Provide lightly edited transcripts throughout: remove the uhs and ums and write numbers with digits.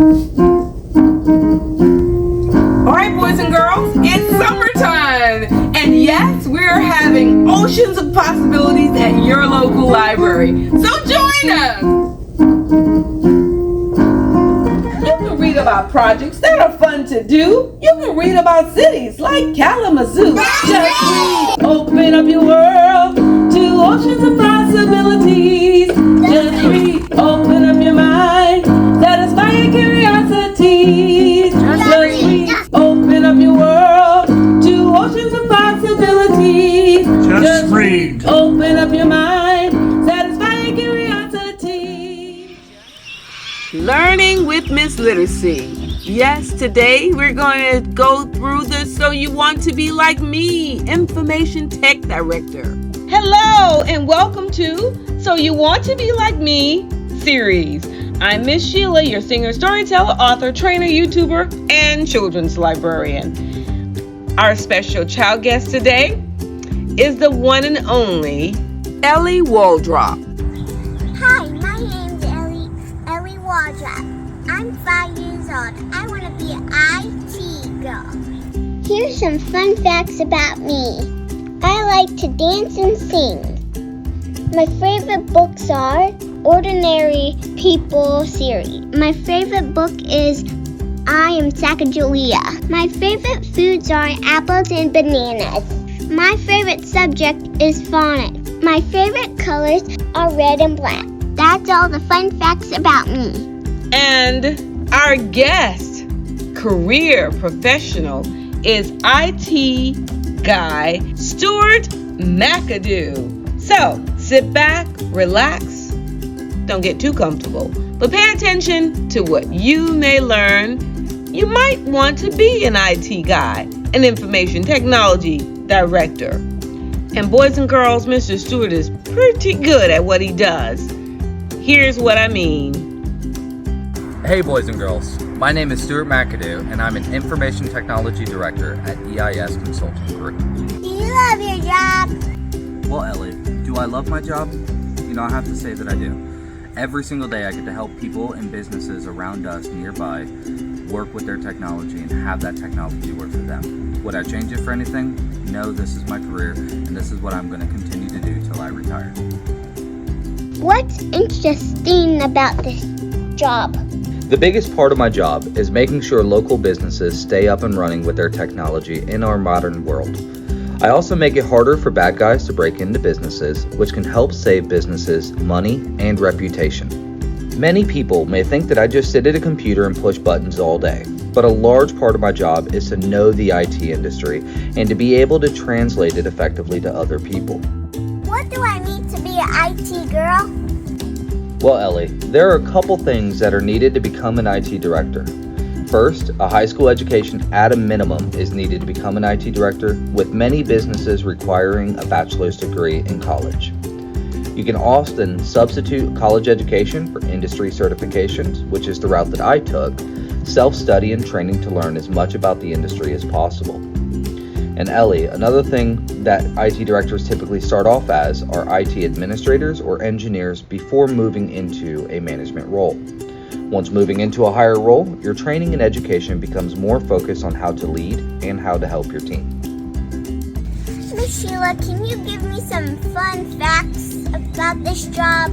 All right, boys and girls, it's summertime. And yes, we're having oceans of possibilities at your local library. So join us. You can read about projects that are fun to do. You can read about cities like Kalamazoo. Just read. Open up your world to oceans of possibilities. Just read. Open up your mind. Satisfy your curiosities. Just read. Open up your world to oceans of possibilities. Just read. Open up your mind. Satisfy your curiosity. Learning with Miss Literacy. Yes, today we're going to go through the So You Want to Be Like Me Information Tech Director. Hello and welcome to So You Want to Be Like Me series. I'm Miss Shiela, your singer, storyteller, author, trainer, YouTuber, and children's librarian. Our special child guest today is the one and only Ellie Waldrop. Hi, my name's Ellie Waldrop. I'm 5 years old. I want to be an IT girl. Here's some fun facts about me. I like to dance and sing. My favorite books are Ordinary People series. My favorite book is I Am Sacagawea. My favorite foods are apples and bananas. My favorite subject is phonics. My favorite colors are red and black. That's all the fun facts about me. And our guest, career professional, is IT guy Stewart McAdoo. So sit back, relax, don't get too comfortable, but pay attention to what you may learn. You might want to be an IT guy, an information technology director. And boys and girls, Mr. Stewart is pretty good at what he does. Here's what I mean. Hey boys and girls, my name is Stewart McAdoo and I'm an information technology director at EIS Consulting Group. Do you love your job? Well, Ellie, do I love my job? I have to say that I do. Every single day I get to help people and businesses around us nearby work with their technology and have that technology work for them. Would I change it for anything? No, this is my career and this is what I'm going to continue to do till I retire. What's interesting about this job? The biggest part of my job is making sure local businesses stay up and running with their technology in our modern world. I also make it harder for bad guys to break into businesses, which can help save businesses money and reputation. Many people may think that I just sit at a computer and push buttons all day, but a large part of my job is to know the IT industry and to be able to translate it effectively to other people. What do I need to be an IT girl? Well, Ellie, there are a couple things that are needed to become an IT director. First, a high school education at a minimum is needed to become an IT director, with many businesses requiring a bachelor's degree in college. You can often substitute college education for industry certifications, which is the route that I took, self-study and training to learn as much about the industry as possible. And Ellie, another thing that IT directors typically start off as are IT administrators or engineers before moving into a management role. Once moving into a higher role, your training and education becomes more focused on how to lead and how to help your team. Miss Sheila, can you give me some fun facts about this job?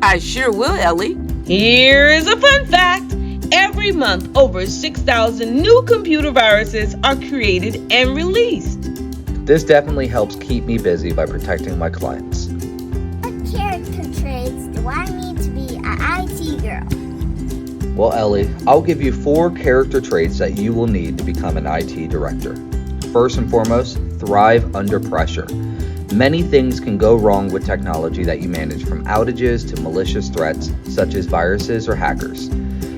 I sure will, Ellie. Here's a fun fact. Every month, over 6,000 new computer viruses are created and released. This definitely helps keep me busy by protecting my clients. What character traits do I need to be an IT girl? Well, Ellie, I'll give you 4 character traits that you will need to become an IT director. First and foremost, thrive under pressure. Many things can go wrong with technology that you manage, from outages to malicious threats such as viruses or hackers.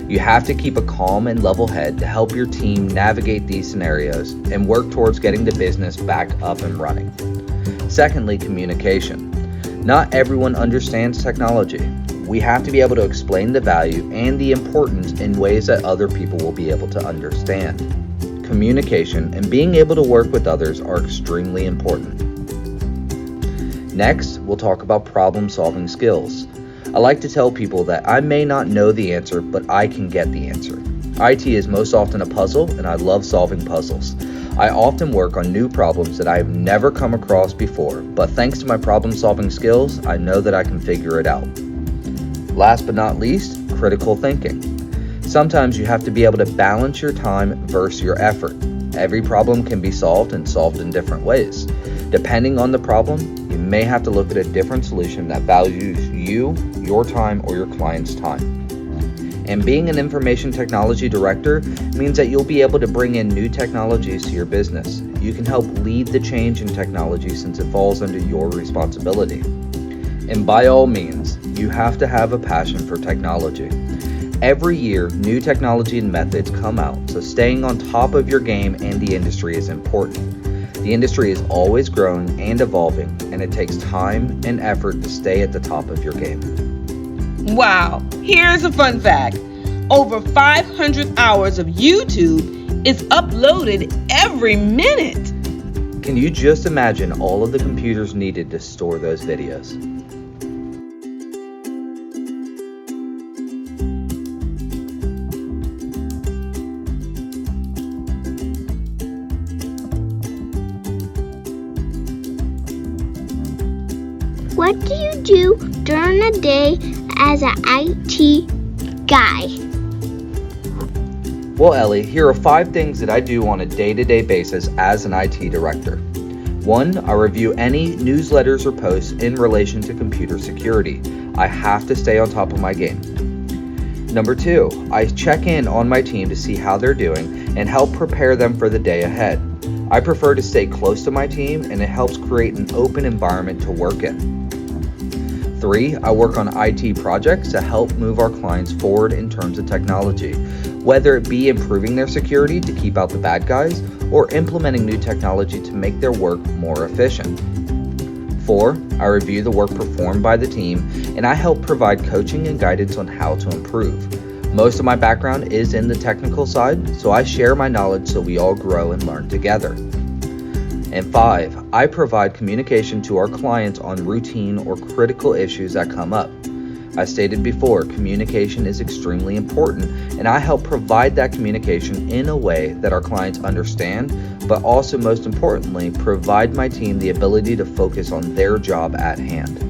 You have to keep a calm and level head to help your team navigate these scenarios and work towards getting the business back up and running. Secondly, communication. Not everyone understands technology. We have to be able to explain the value and the importance in ways that other people will be able to understand. Communication and being able to work with others are extremely important. Next, we'll talk about problem-solving skills. I like to tell people that I may not know the answer, but I can get the answer. IT is most often a puzzle, and I love solving puzzles. I often work on new problems that I have never come across before, but thanks to my problem-solving skills, I know that I can figure it out. Last but not least, critical thinking. Sometimes you have to be able to balance your time versus your effort. Every problem can be solved and solved in different ways. Depending on the problem, you may have to look at a different solution that values you, your time, or your client's time. And being an information technology director means that you'll be able to bring in new technologies to your business. You can help lead the change in technology since it falls under your responsibility. And by all means, you have to have a passion for technology. Every year, new technology and methods come out, so staying on top of your game and the industry is important. The industry is always growing and evolving, and it takes time and effort to stay at the top of your game. Wow, here's a fun fact. Over 500 hours of YouTube is uploaded every minute. Can you just imagine all of the computers needed to store those videos? What do you do during the day as an IT guy? Well, Ellie, here are 5 things that I do on a day-to-day basis as an IT director. 1, I review any newsletters or posts in relation to computer security. I have to stay on top of my game. Number 2, I check in on my team to see how they're doing and help prepare them for the day ahead. I prefer to stay close to my team, and it helps create an open environment to work in. 3, I work on IT projects to help move our clients forward in terms of technology, whether it be improving their security to keep out the bad guys or implementing new technology to make their work more efficient. 4, I review the work performed by the team, and I help provide coaching and guidance on how to improve. Most of my background is in the technical side, so I share my knowledge so we all grow and learn together. And 5, I provide communication to our clients on routine or critical issues that come up. As stated before, communication is extremely important, and I help provide that communication in a way that our clients understand, but also most importantly, provide my team the ability to focus on their job at hand.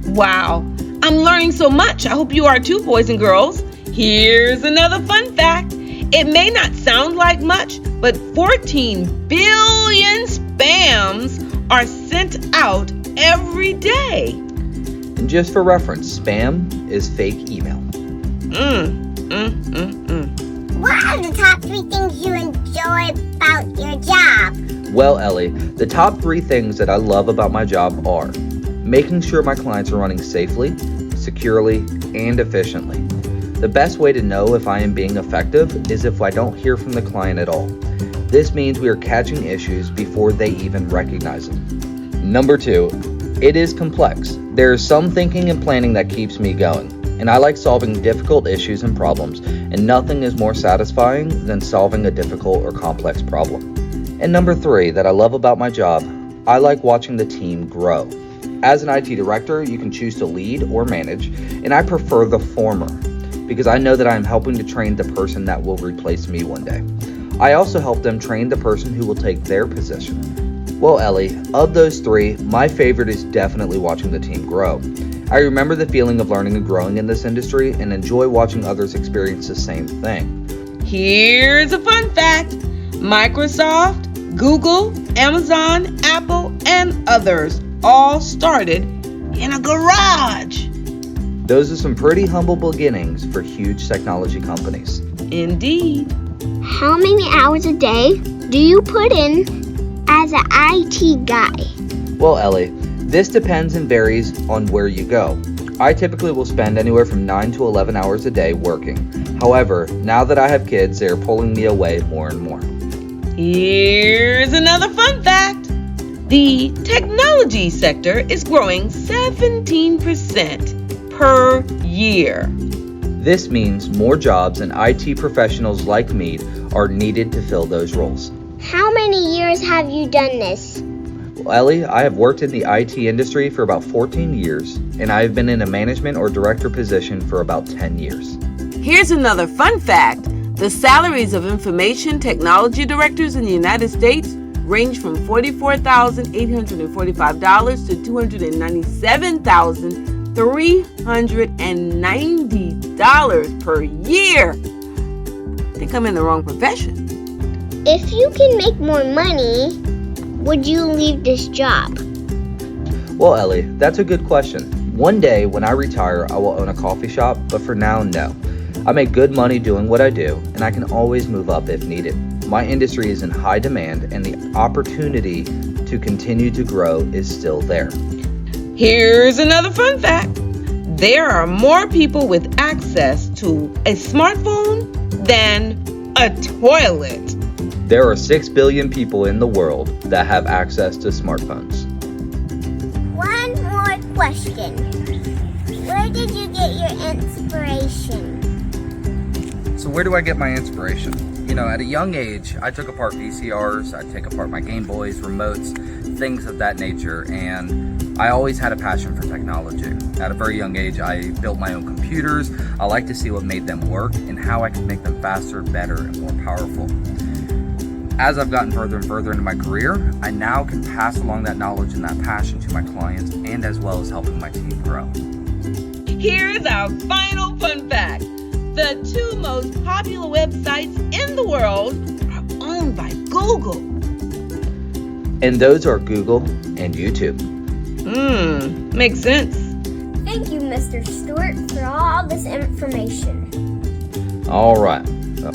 Wow, I'm learning so much. I hope you are too, boys and girls. Here's another fun fact. It may not sound like much, but 14 billion spams are sent out every day. And just for reference, spam is fake email. What are the top 3 things you enjoy about your job? Well, Ellie, the top 3 things that I love about my job are making sure my clients are running safely, securely, and efficiently. The best way to know if I am being effective is if I don't hear from the client at all. This means we are catching issues before they even recognize them. Number 2, it is complex. There is some thinking and planning that keeps me going, and I like solving difficult issues and problems, and nothing is more satisfying than solving a difficult or complex problem. And number 3 that I love about my job, I like watching the team grow. As an IT director, you can choose to lead or manage, and I prefer the former, because I know that I am helping to train the person that will replace me one day. I also help them train the person who will take their position. Well, Ellie, of those 3, my favorite is definitely watching the team grow. I remember the feeling of learning and growing in this industry and enjoy watching others experience the same thing. Here's a fun fact. Microsoft, Google, Amazon, Apple, and others all started in a garage. Those are some pretty humble beginnings for huge technology companies. Indeed. How many hours a day do you put in as an IT guy? Well, Ellie, this depends and varies on where you go. I typically will spend anywhere from 9 to 11 hours a day working. However, now that I have kids, they are pulling me away more and more. Here's another fun fact. The technology sector is growing 17% per year. This means more jobs and IT professionals like me are needed to fill those roles. How many years have you done this? Well, Ellie, I have worked in the IT industry for about 14 years, and I have been in a management or director position for about 10 years. Here's another fun fact. The salaries of information technology directors in the United States range from $44,845 to $297,390 per year. I think I'm in the wrong profession. If you can make more money, would you leave this job? Well, Ellie, that's a good question. One day when I retire, I will own a coffee shop, but for now, no. I make good money doing what I do, and I can always move up if needed. My industry is in high demand, and the opportunity to continue to grow is still there. Here's another fun fact. There are more people with access to a smartphone than a toilet. There are 6 billion people in the world that have access to smartphones. One more question. Where did you get your inspiration? So where do I get my inspiration? You know, at a young age, I took apart VCRs, I'd take apart my Game Boys, remotes, things of that nature, and I always had a passion for technology. At a very young age, I built my own computers. I like to see what made them work and how I could make them faster, better, and more powerful. As I've gotten further and further into my career, I now can pass along that knowledge and that passion to my clients, and as well as helping my team grow. Here's our final fun fact. The 2 most popular websites in the world are owned by Google. And those are Google and YouTube. Makes sense. Thank you, Mr. Stewart, for all this information. All right.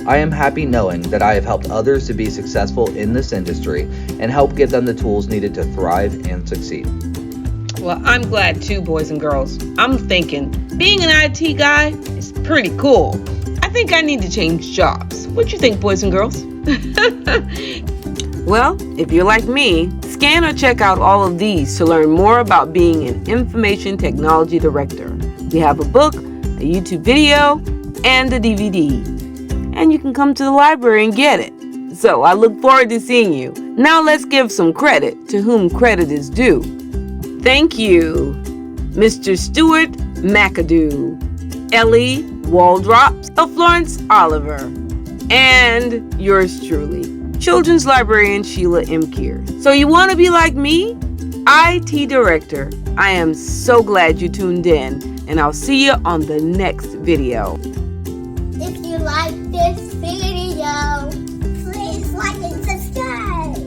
I am happy knowing that I have helped others to be successful in this industry and help give them the tools needed to thrive and succeed. Well, I'm glad too, boys and girls. I'm thinking being an IT guy is pretty cool. I think I need to change jobs. What you think, boys and girls? Well, if you're like me, scan or check out all of these to learn more about being an information technology director. We have a book, a YouTube video, and a DVD. And you can come to the library and get it. So I look forward to seeing you. Now let's give some credit to whom credit is due. Thank you, Mr. Stewart McAdoo, Ellie Waldrop of Florence Oliver, and yours truly, Children's Librarian Shiela Keaise. So you want to be like me? IT Director. I am so glad you tuned in, and I'll see you on the next video. If you like this video, please like and subscribe.